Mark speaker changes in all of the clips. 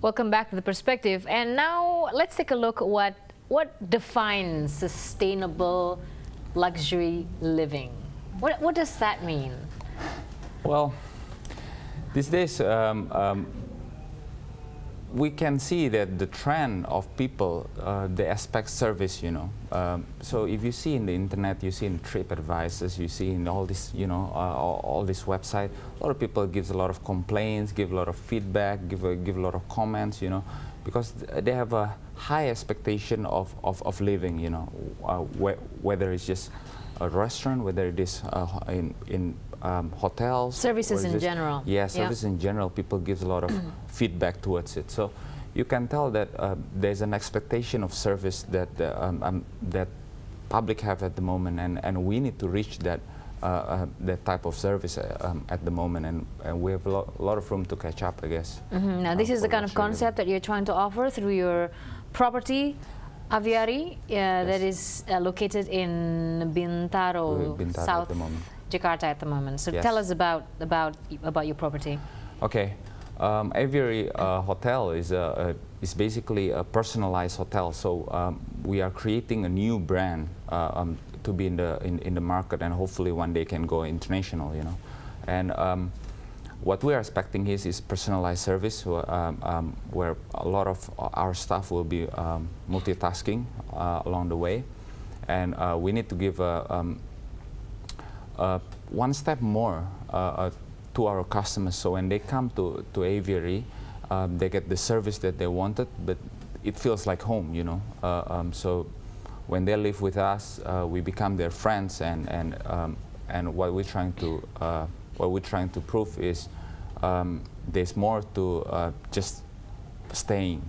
Speaker 1: Welcome back to The Perspective. And now let's take a look at what defines sustainable luxury living. What does that mean?
Speaker 2: Well, these days we can see that the trend of people, they expect service, so if you see in the internet, you see in TripAdvisors, you see in all this, all this website, a lot of people gives a lot of complaints, give a lot of feedback, give a lot of comments, because they have a high expectation of living, whether it's just a restaurant, whether it is in hotels.
Speaker 1: Services in general.
Speaker 2: Yeah, services in general, people give a lot of feedback towards it. So you can tell that there's an expectation of service that that public have at the moment, and we need to reach that type of service at the moment, and we have a lot of room to catch up, I guess.
Speaker 1: Now this is the kind of concept that you're trying to offer through your property, Aviary, that is located in Bintaro, South Jakarta at the moment. So tell us about your property.
Speaker 2: Okay, Aviary Hotel is basically a personalized hotel. So we are creating a new brand to be in the market, and hopefully one day can go international. And what we are expecting is personalized service, where a lot of our staff will be multitasking along the way, and we need to give one step more to our customers. So when they come to Aviary, they get the service that they wanted, but it feels like home, so when they live with us, we become their friends, and what we're trying to prove is there's more to just staying,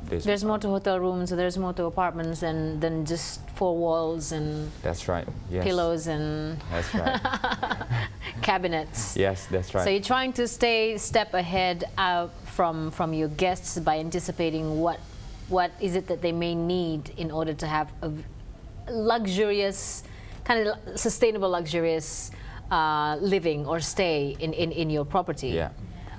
Speaker 1: There's more to hotel rooms, so there's more to apartments than just four walls and
Speaker 2: that's right. Yes.
Speaker 1: Pillows and
Speaker 2: that's right.
Speaker 1: cabinets.
Speaker 2: Yes, that's right.
Speaker 1: So you're trying to stay step ahead from your guests by anticipating what is it that they may need in order to have a luxurious, kind of sustainable luxurious living or stay in your property.
Speaker 2: Yeah.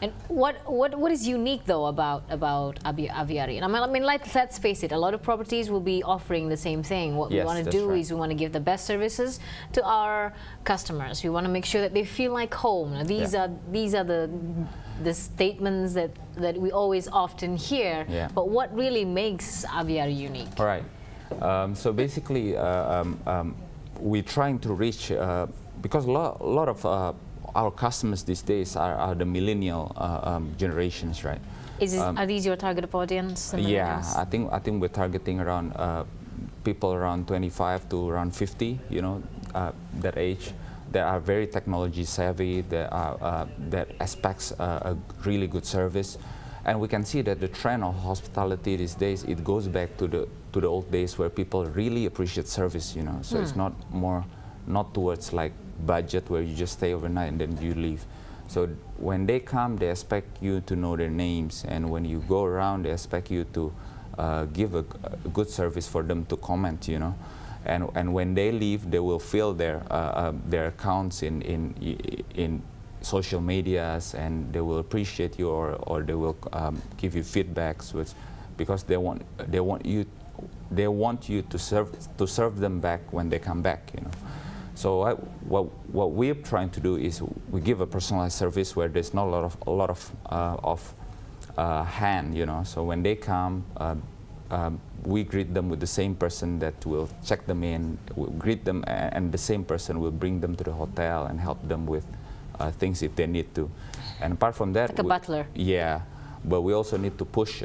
Speaker 1: And what is unique though about Aviary? And I mean, let's face it, a lot of properties will be offering the same thing. What we want to do is we want to give the best services to our customers. We want to make sure that they feel like home. Now, these are the statements that we always often hear.
Speaker 2: Yeah.
Speaker 1: But what really makes Aviary unique?
Speaker 2: All right. So basically, we're trying to reach because a lot of our customers these days are the millennial generations, right?
Speaker 1: Are these your target audience?
Speaker 2: Yeah, I think we're targeting around people around 25 to around 50, that age. That are very technology savvy, that expects a really good service, and we can see that the trend of hospitality these days, it goes back to the old days where people really appreciate service, So it's not towards like budget where you just stay overnight and then you leave. So when they come, they expect you to know their names, and when you go around, they expect you to give a good service for them to comment, And when they leave, they will fill their accounts in social medias, and they will appreciate you, or they will give you feedbacks, because they want you to serve them back when they come back, So what we're trying to do is we give a personalized service where there's not a lot of hand, So when they come, we greet them with the same person that will check them in, we'll greet them, and the same person will bring them to the hotel and help them with things if they need to. And apart from that,
Speaker 1: like a butler.
Speaker 2: Yeah, but we also need to push.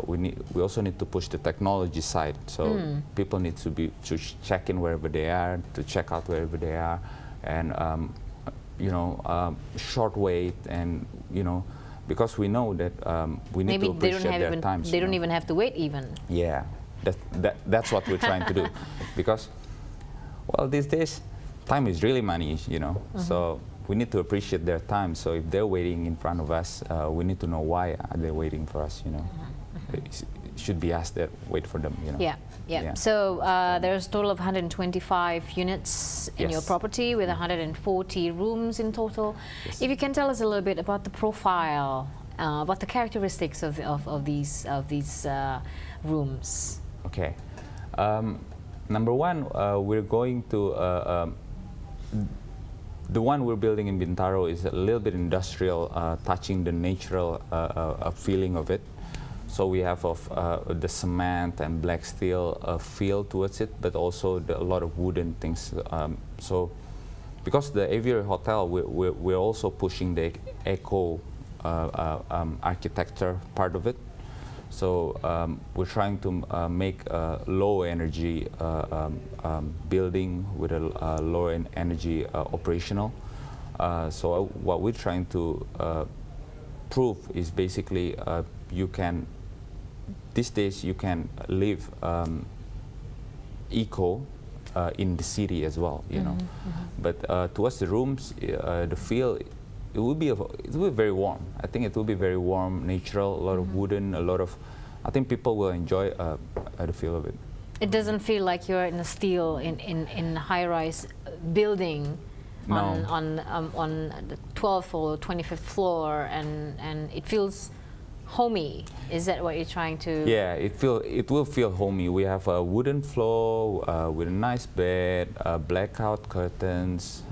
Speaker 2: We also need to push the technology side. So people need to check in wherever they are, to check out wherever they are, and short wait, and because we know that we need to appreciate their time.
Speaker 1: They don't even have to wait even.
Speaker 2: Yeah, that's what we're trying to do, because, well, these days, time is really money, So we need to appreciate their time. So if they're waiting in front of us, we need to know why are they waiting for us, It should be us that wait for them,
Speaker 1: Yeah. So there's a total of 125 units in your property with 140 rooms in total. If you can tell us a little bit about the profile about the characteristics of these rooms.
Speaker 2: Okay. Number one, we're going to the one we're building in Bintaro is a little bit industrial, touching the natural feeling of it. So we have the cement and black steel feel towards it, but also a lot of wooden things. So because the Aviary Hotel, we're also pushing the eco architecture part of it. So we're trying to make a low energy building with a low energy operational. So what we're trying to prove is basically these days you can live eco in the city as well, you know. But towards the rooms, the feel, it will be very warm. I think it will be very warm, natural, a lot of wooden, a lot of, I think people will enjoy the feel of it.
Speaker 1: It doesn't feel like you're in a steel, in a high-rise building on the 12th or 25th floor, and it feels homey. Is that what you're trying to?
Speaker 2: Yeah, it will feel homey. We have a wooden floor with a nice bed, blackout curtains.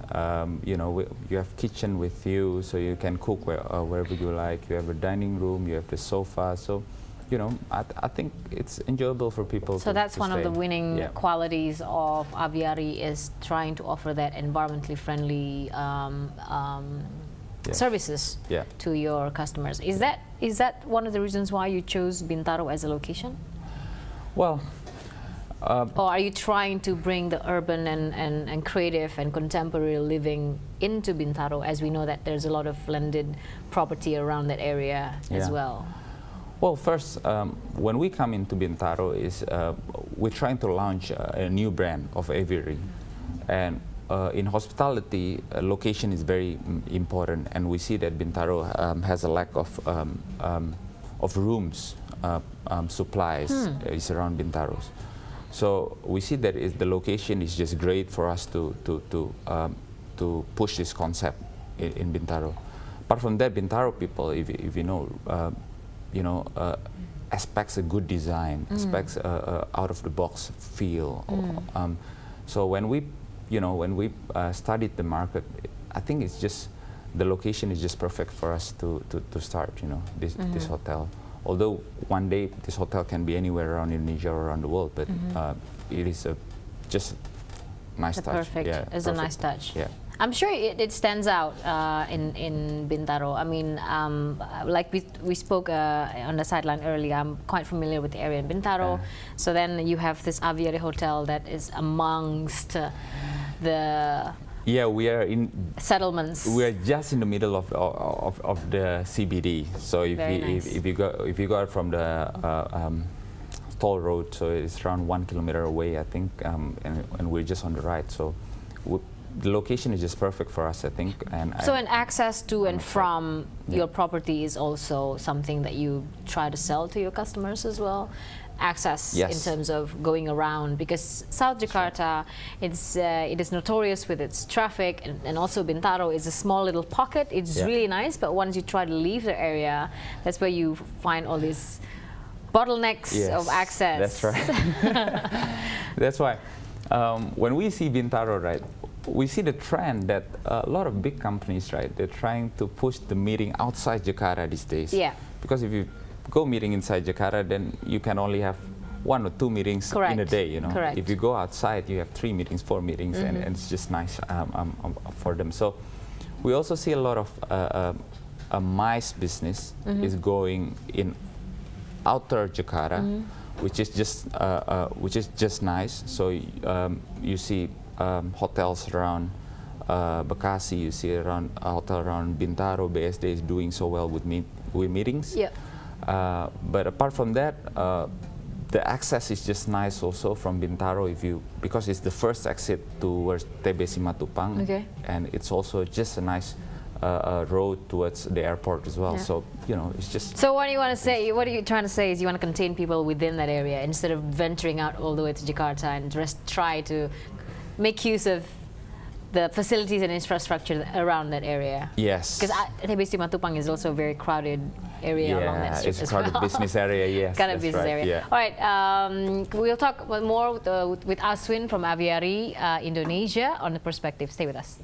Speaker 2: You know, you have kitchen with you, so you can cook wherever you like. You have a dining room. You have the sofa. So, you know, I think it's enjoyable for people.
Speaker 1: So that's one
Speaker 2: stay.
Speaker 1: of the winning qualities of Aviary, is trying to offer that environmentally friendly services to your customers. Is that one of the reasons why you chose Bintaro as a location?
Speaker 2: Well,
Speaker 1: or are you trying to bring the urban and creative and contemporary living into Bintaro, as we know that there's a lot of landed property around that area as well?
Speaker 2: Well, first, when we come into Bintaro, we're trying to launch a new brand of Aviary, and in hospitality, location is very important, and we see that Bintaro has a lack of rooms, supplies is around Bintaro. So we see that the location is just great for us to push this concept in Bintaro. Apart from that, Bintaro people, if you know, expects a good design, expects out of the box feel. So when we studied the market, I think it's just the location is just perfect for us to start, you know, this hotel. Although one day this hotel can be anywhere around Indonesia or around the world, but it is just nice touch.
Speaker 1: Perfect.
Speaker 2: Yeah,
Speaker 1: it's a nice touch.
Speaker 2: Yeah.
Speaker 1: I'm sure it stands out in Bintaro. I mean, like we spoke on the sideline earlier, I'm quite familiar with the area in Bintaro. So then you have this Aviary Hotel that is amongst the
Speaker 2: we are in
Speaker 1: settlements.
Speaker 2: We are just in the middle of the CBD. So if you go from the toll road, so it's around 1 kilometer away, I think, and we're just on the right. So the location is just perfect for us, I think. And
Speaker 1: access to and from your property is also something that you try to sell to your customers as well. Access in terms of going around, because South Jakarta, it is notorious with its traffic, and also Bintaro is a small little pocket. It's really nice, but once you try to leave the area, that's where you find all these bottlenecks of access.
Speaker 2: That's right. That's why when we see Bintaro, right, we see the trend that a lot of big companies, right, they're trying to push the meeting outside Jakarta these days. Yeah. Because if you go meeting inside Jakarta, then you can only have 1 or 2 meetings in a day, you know.
Speaker 1: Correct.
Speaker 2: If you go outside, you have 3 meetings, 4 meetings, and it's just nice for them. So we also see a lot of MICE business is going in outer Jakarta, which is just nice. So you see hotels around Bekasi, you see around a hotel around Bintaro. BSD is doing so well with meetings. Yeah. But apart from that, the access is just nice also from Bintaro, because it's the first exit towards TB Simatupang, and it's also just a nice road towards the airport as well. Yeah. So it's just.
Speaker 1: So what do you want to say? What are you trying to say is you want to contain people within that area instead of venturing out all the way to Jakarta and just try to make use of the facilities and infrastructure around that area.
Speaker 2: Yes.
Speaker 1: Because TB Simatupang is also a very crowded area along that strip
Speaker 2: it's
Speaker 1: as
Speaker 2: crowded
Speaker 1: well.
Speaker 2: business area, yes.
Speaker 1: Kind of business
Speaker 2: right,
Speaker 1: area.
Speaker 2: yeah.
Speaker 1: All right, we'll talk more with Aswin from Aviary Indonesia on the perspective. Stay with us.